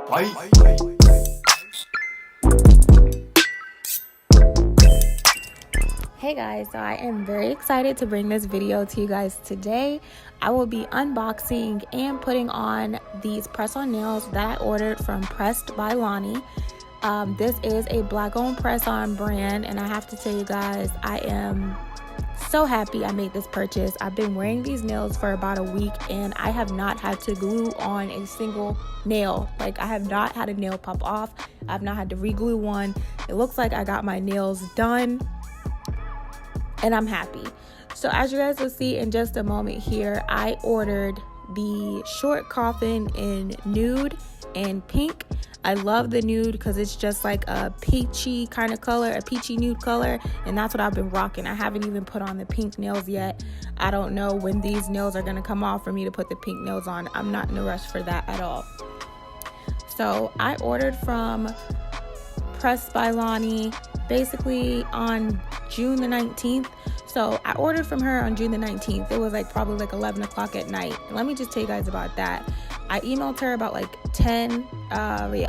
Bye. Hey guys, so I am very excited to bring this video to you guys today. I will be unboxing and putting on these press-on nails that I ordered from Press'd By Lanni. This is a black-owned press-on brand, and I have to tell you guys, I am so happy I made this purchase. I've been wearing these nails for about a week, and I have not had to glue on a single nail. Like, I have not had a nail pop off. I've not had to re-glue one. It looks like I got my nails done, and I'm happy. So as you guys will see in just a moment here, I ordered the short coffin in nude and pink. I love the nude because it's just like a peachy kind of color, a peachy nude color, and that's what I've been rocking. I haven't even put on the pink nails yet. I don't know when these nails are going to come off for me to put the pink nails on. I'm not in a rush for that at all. So I ordered from Press'd By Lanni basically on June the 19th. So I ordered from her on June the 19th. It was like probably like 11 o'clock at night. And let me just tell you guys about that. I emailed her about like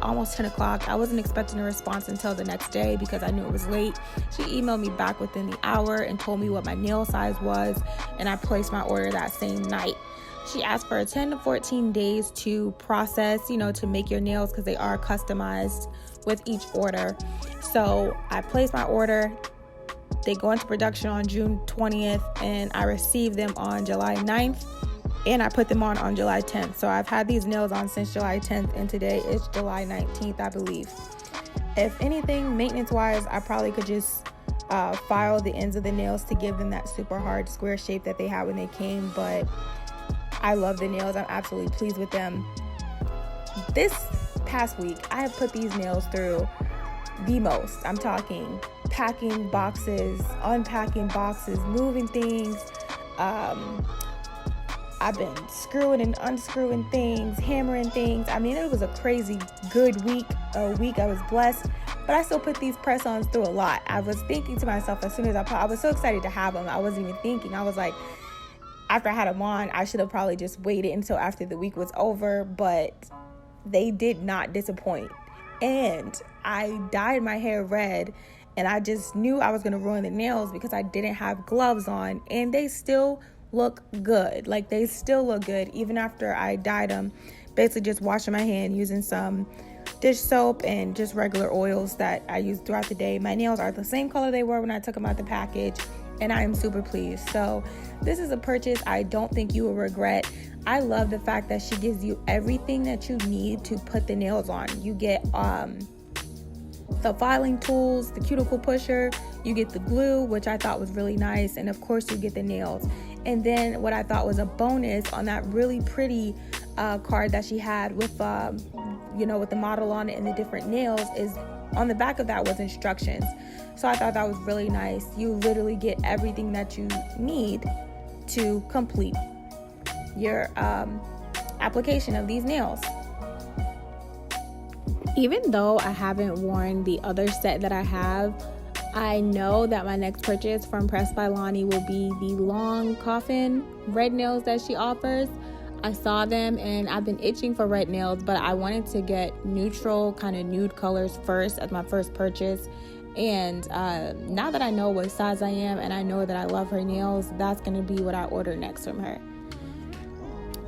almost 10 o'clock. I wasn't expecting a response until the next day because I knew it was late. She emailed me back within the hour and told me what my nail size was, and I placed my order that same night. She asked for 10 to 14 days to process, to make your nails because they are customized with each order. So I placed my order. They go into production on June 20th, and I received them on July 9th, and I put them on July 10th. So I've had these nails on since July 10th, and today is July 19th, I believe. If anything, maintenance-wise, I probably could just file the ends of the nails to give them that super hard square shape that they had when they came, but I love the nails. I'm absolutely pleased with them. This past week, I have put these nails through the most. I'm talking packing boxes, unpacking boxes, moving things. I've been screwing and unscrewing things, hammering things. I mean, it was a crazy good week. I was blessed, but I still put these press-ons through a lot. I was thinking to myself as soon as I was so excited to have them. I wasn't even thinking. I was like, after I had them on, I should have probably just waited until after the week was over, but they did not disappoint. And I dyed my hair red, and I just knew I was going to ruin the nails because I didn't have gloves on, and they still look good. Like, they still look good even after I dyed them. Basically just washing my hand using some dish soap and just regular oils that I use throughout the day. My nails are the same color they were when I took them out the package, and I am super pleased. So this is a purchase I don't think you will regret. I love the fact that she gives you everything that you need to put the nails on. You get the filing tools, the cuticle pusher, you get the glue, which I thought was really nice, and of course you get the nails. And then what I thought was a bonus on that really pretty card that she had with with the model on it and the different nails is on the back of that was instructions. So I thought that was really nice. You literally get everything that you need to complete your application of these nails. Even though I haven't worn the other set that I have, I know that my next purchase from Press'd By Lanni will be the long coffin red nails that she offers. I saw them and I've been itching for red nails, but I wanted to get neutral, kind of nude colors first as my first purchase. And now that I know what size I am and I know that I love her nails, that's going to be what I order next from her.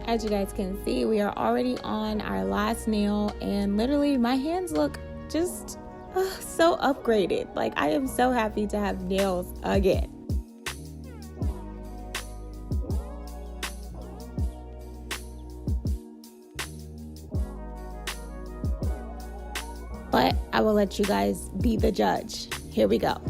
As you guys can see, we are already on our last nail, and literally my hands look just so upgraded. Like, I am so happy to have nails again. But I will let you guys be the judge. Here we go.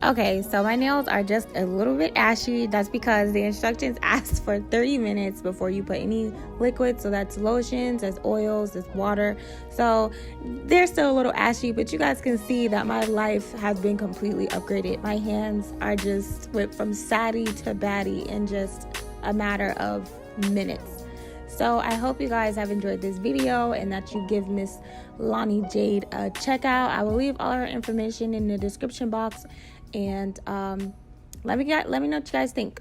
Okay, so my nails are just a little bit ashy. That's because the instructions ask for 30 minutes before you put any liquid. So that's lotions, that's oils, that's water. So they're still a little ashy, but you guys can see that my life has been completely upgraded. My hands are just went from satty to batty in just a matter of minutes. So I hope you guys have enjoyed this video and that you give Miss Lanni Jade a check out. I will leave all her information in the description box. And let me know what you guys think.